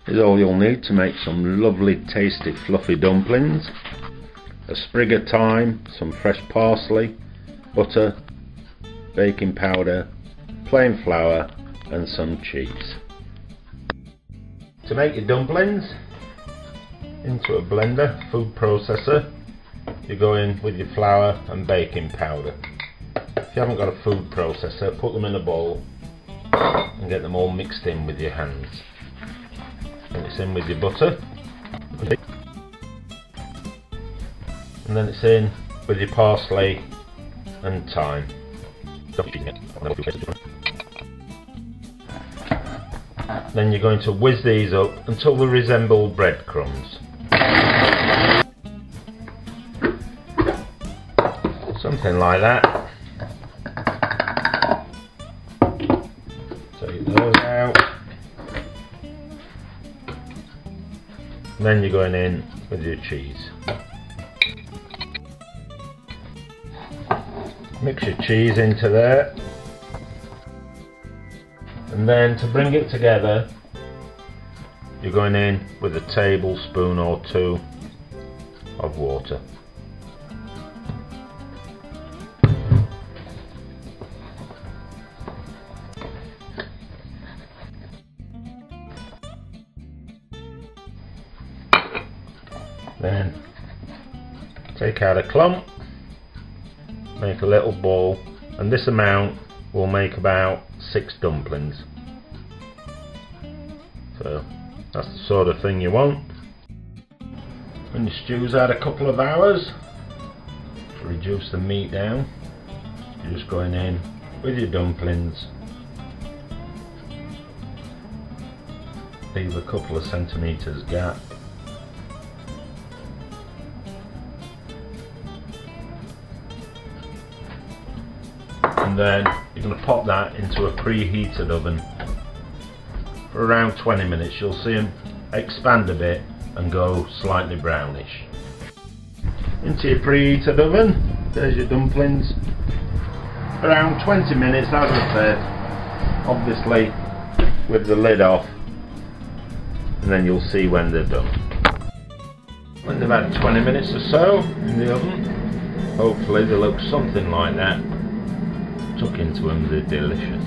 is all you'll need to make some lovely tasty fluffy dumplings. A sprig of thyme, some fresh parsley, butter, baking powder, plain flour and some cheese. To make your dumplings, into a blender, food processor, you go in with your flour and baking powder. If you haven't got a food processor, put them in a bowl and get them all mixed in with your hands. And it's in with your butter, and then it's in with your parsley and thyme. Then you're going to whiz these up until they resemble breadcrumbs. Something like that. Take those out. Then you're going in with your cheese. Mix your cheese into there. And then to bring it together, you're going in with a tablespoon or two of water. Then take out a clump, make a little ball, and this amount will make about 6 dumplings. So that's the sort of thing you want. When your stew's had a couple of hours, to reduce the meat down, you're just going in with your dumplings. Leave a couple of centimetres gap. And then you're going to pop that into a preheated oven for around 20 minutes. You'll see them expand a bit and go slightly brownish. Into your preheated oven, there's your dumplings. Around 20 minutes, as I said, obviously with the lid off, and then you'll see when they're done. When they've had 20 minutes or so in the oven, hopefully they look something like that. Tuck into them, they're delicious.